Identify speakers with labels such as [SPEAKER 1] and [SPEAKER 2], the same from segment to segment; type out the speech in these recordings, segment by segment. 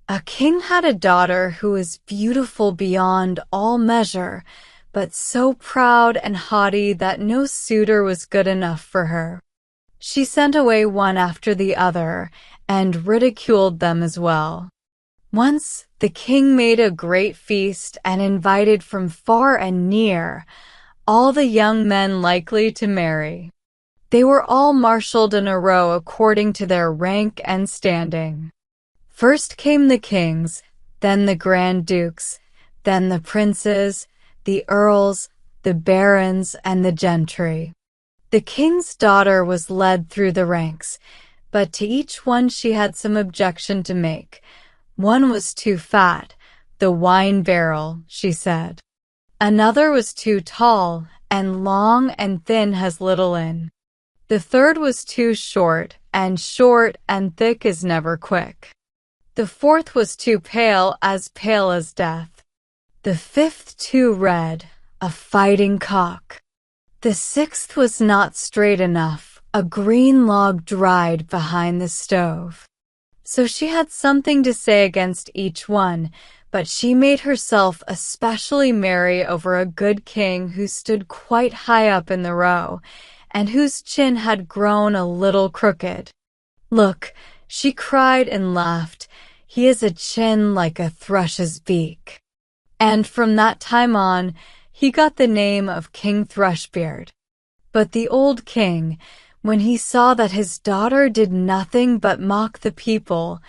[SPEAKER 1] A king had a daughter who was beautiful beyond all measure, but so proud and haughty that no suitor was good enough for her. She sent away one after the other and ridiculed them as well. Once the king made a great feast and invited from far and near all the young men likely to marry. They were all marshaled in a row according to their rank and standing. First came the kings, then the grand dukes, then the princes, the earls, the barons, and the gentry. The king's daughter was led through the ranks, but to each one she had some objection to make. One was too fat, the wine barrel, she said. Another was too tall, and long and thin has little in. The third was too short and thick is never quick. The fourth was too pale as death. The fifth too red, a fighting cock. The sixth was not straight enough, a green log dried behind the stove. So she had something to say against each one, but she made herself especially merry over a good king who stood quite high up in the row, and whose chin had grown a little crooked. Look, she cried and laughed, he has a chin like a thrush's beak. And from that time on, he got the name of King Thrushbeard. But the old king, when he saw that his daughter did nothing but mock the people,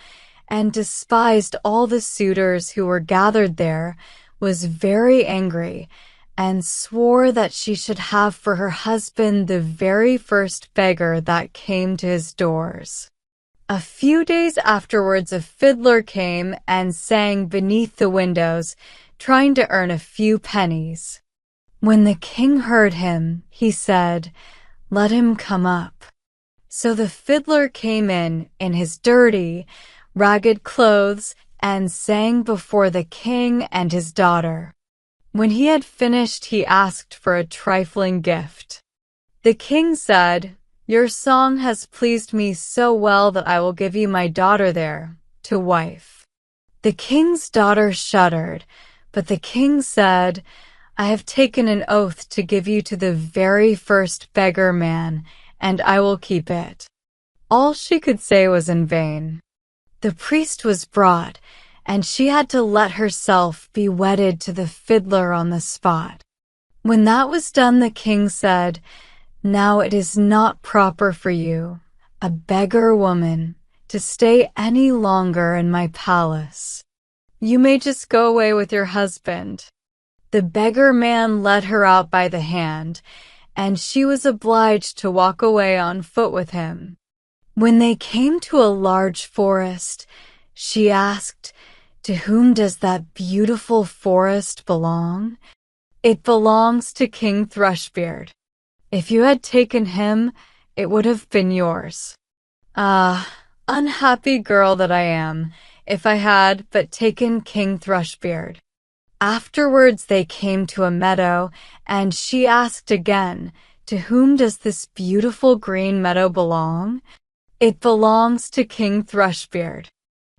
[SPEAKER 1] and despised all the suitors who were gathered there, was very angry, and swore that she should have for her husband the very first beggar that came to his doors. A few days afterwards a fiddler came and sang beneath the windows, trying to earn a few pennies. When the king heard him, he said, "Let him come up." So the fiddler came in his dirty, ragged clothes, and sang before the king and his daughter. When he had finished, he asked for a trifling gift. The king said, "Your song has pleased me so well that I will give you my daughter there, to wife." The king's daughter shuddered, but the king said, "I have taken an oath to give you to the very first beggar man, and I will keep it." All she could say was in vain. The priest was brought, and she had to let herself be wedded to the fiddler on the spot. When that was done, the king said, "Now it is not proper for you, a beggar woman, to stay any longer in my palace. You may just go away with your husband." The beggar man led her out by the hand, and she was obliged to walk away on foot with him. When they came to a large forest, she asked, "To whom does that beautiful forest belong?" "It belongs to King Thrushbeard. If you had taken him, it would have been yours." "Ah, unhappy girl that I am, if I had but taken King Thrushbeard." Afterwards they came to a meadow, and she asked again, "To whom does this beautiful green meadow belong?" "It belongs to King Thrushbeard.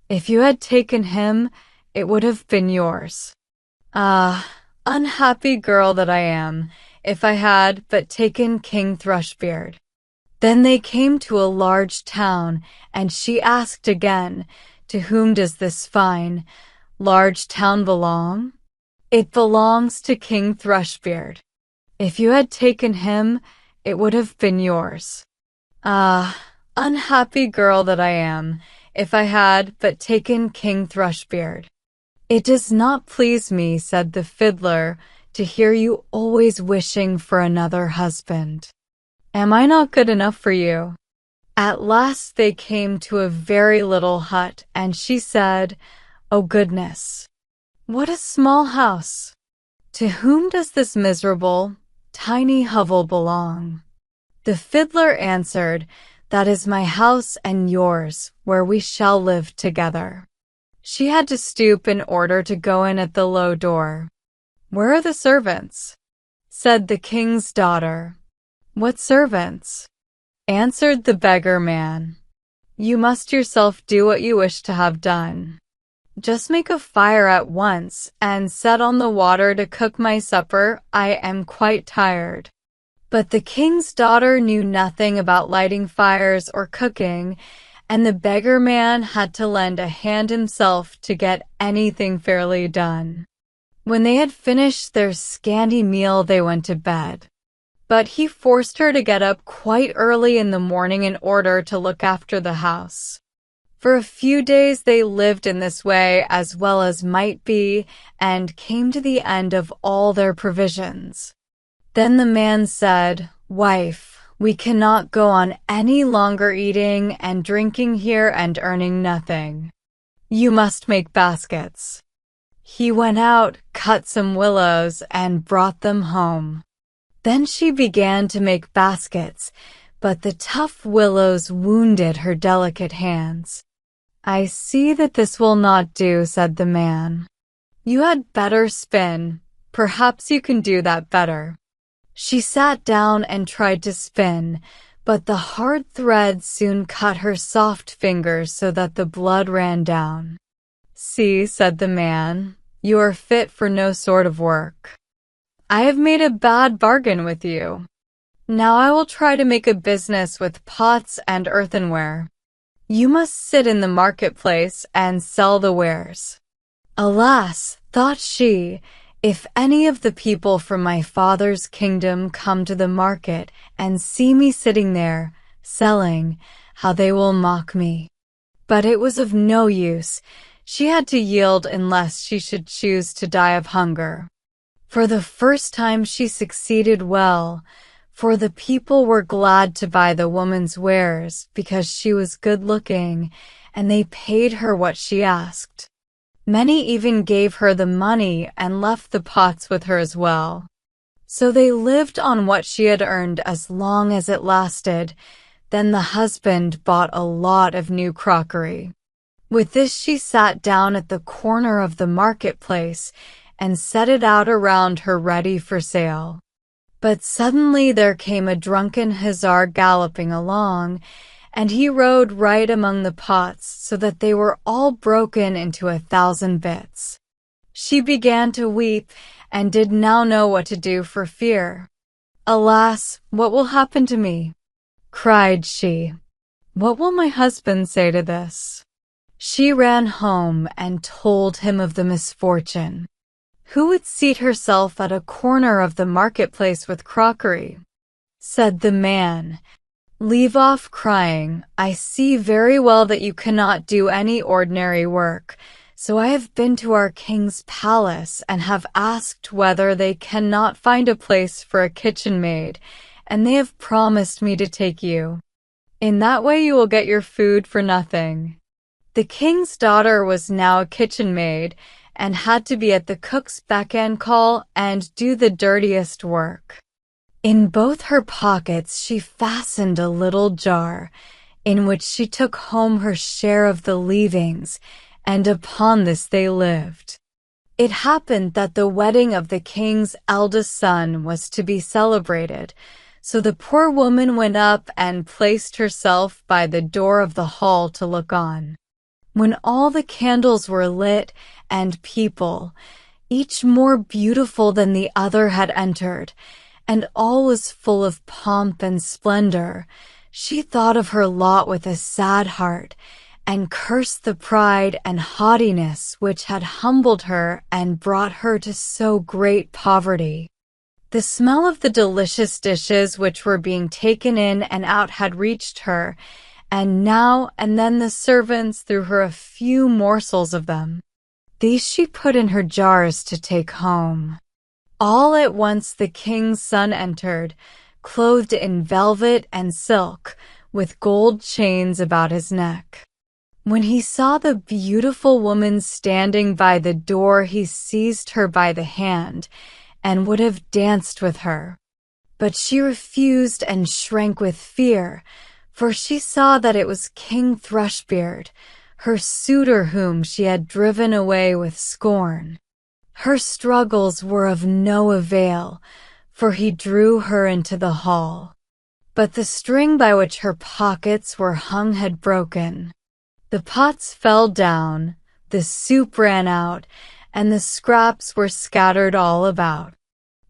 [SPEAKER 1] If you had taken him, it would have been yours." "Ah, unhappy girl that I am, if I had but taken King Thrushbeard." Then they came to a large town, and she asked again, "To whom does this fine, large town belong?" "It belongs to King Thrushbeard. If you had taken him, it would have been yours." "Ah, unhappy girl that I am, if I had but taken King Thrushbeard." "It does not please me," said the fiddler, "to hear you always wishing for another husband. Am I not good enough for you?" At last they came to a very little hut, and she said, "Oh goodness, what a small house! To whom does this miserable, tiny hovel belong?" The fiddler answered, "That is my house and yours, where we shall live together." She had to stoop in order to go in at the low door. "Where are the servants?" said the king's daughter. "What servants?" answered the beggar man. "You must yourself do what you wish to have done." Just make a fire at once and set on the water to cook my supper. I am quite tired." But the king's daughter knew nothing about lighting fires or cooking, and the beggar man had to lend a hand himself to get anything fairly done. When they had finished their scanty meal, they went to bed. But he forced her to get up quite early in the morning in order to look after the house. For a few days they lived in this way as well as might be, and came to the end of all their provisions. Then the man said, "Wife, we cannot go on any longer eating and drinking here and earning nothing. You must make baskets." He went out, cut some willows, and brought them home. Then she began to make baskets, but the tough willows wounded her delicate hands. "I see that this will not do," said the man. "You had better spin. Perhaps you can do that better." She sat down and tried to spin, but the hard thread soon cut her soft fingers so that the blood ran down. "See," said the man, "you are fit for no sort of work. I have made a bad bargain with you. Now I will try to make a business with pots and earthenware. You must sit in the marketplace and sell the wares." "Alas," thought she, "if any of the people from my father's kingdom come to the market and see me sitting there, selling, how they will mock me." But it was of no use. She had to yield unless she should choose to die of hunger. For the first time she succeeded well, for the people were glad to buy the woman's wares because she was good-looking, and they paid her what she asked. Many even gave her the money and left the pots with her as well. So they lived on what she had earned as long as it lasted. Then the husband bought a lot of new crockery. With this she sat down at the corner of the marketplace and set it out around her ready for sale. But suddenly there came a drunken hussar galloping along, and he rode right among the pots so that they were all broken into 1,000 bits. She began to weep and did now know what to do for fear. "Alas, what will happen to me?" cried she. "What will my husband say to this?" She ran home and told him of the misfortune. "Who would seat herself at a corner of the marketplace with crockery?" said the man. "Leave off crying. I see very well that you cannot do any ordinary work, so I have been to our king's palace and have asked whether they cannot find a place for a kitchen maid, and they have promised me to take you. In that way you will get your food for nothing." The king's daughter was now a kitchen maid, and had to be at the cook's beck and call and do the dirtiest work. In both her pockets she fastened a little jar, in which she took home her share of the leavings, and upon this they lived. It happened that the wedding of the king's eldest son was to be celebrated, so the poor woman went up and placed herself by the door of the hall to look on. When all the candles were lit and people, each more beautiful than the other, had entered, and all was full of pomp and splendor, she thought of her lot with a sad heart, and cursed the pride and haughtiness which had humbled her and brought her to so great poverty. The smell of the delicious dishes which were being taken in and out had reached her, and now and then the servants threw her a few morsels of them. These she put in her jars to take home. All at once the king's son entered, clothed in velvet and silk, with gold chains about his neck. When he saw the beautiful woman standing by the door, he seized her by the hand and would have danced with her. But she refused and shrank with fear, for she saw that it was King Thrushbeard, her suitor, whom she had driven away with scorn. Her struggles were of no avail, for he drew her into the hall. But the string by which her pockets were hung had broken. The pots fell down, The soup ran out, and the scraps were scattered all about.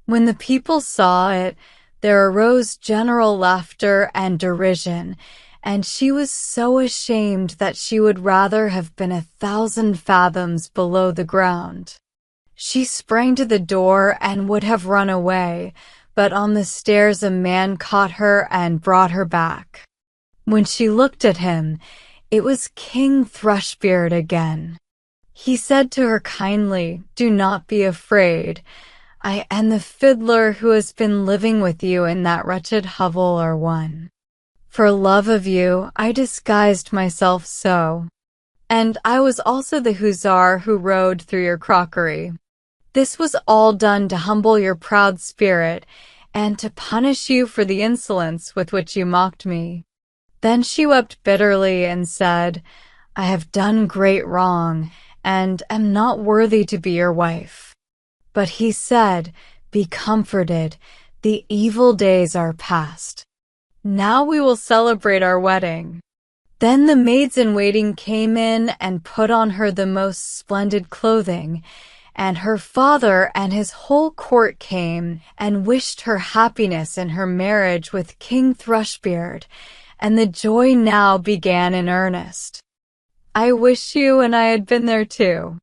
[SPEAKER 1] When the people saw it, there arose general laughter and derision, and she was so ashamed that she would rather have been 1,000 fathoms below the ground. She sprang to the door and would have run away, but on the stairs a man caught her and brought her back. When she looked at him, it was King Thrushbeard again. He said to her kindly, "Do not be afraid. I and the fiddler who has been living with you in that wretched hovel are one. For love of you, I disguised myself so. And I was also the hussar who rode through your crockery. This was all done to humble your proud spirit and to punish you for the insolence with which you mocked me." Then she wept bitterly and said, "I have done great wrong and am not worthy to be your wife." But he said, "Be comforted, the evil days are past. Now we will celebrate our wedding." Then the maids-in-waiting came in and put on her the most splendid clothing, and her father and his whole court came and wished her happiness in her marriage with King Thrushbeard, and the joy now began in earnest. I wish you and I had been there too.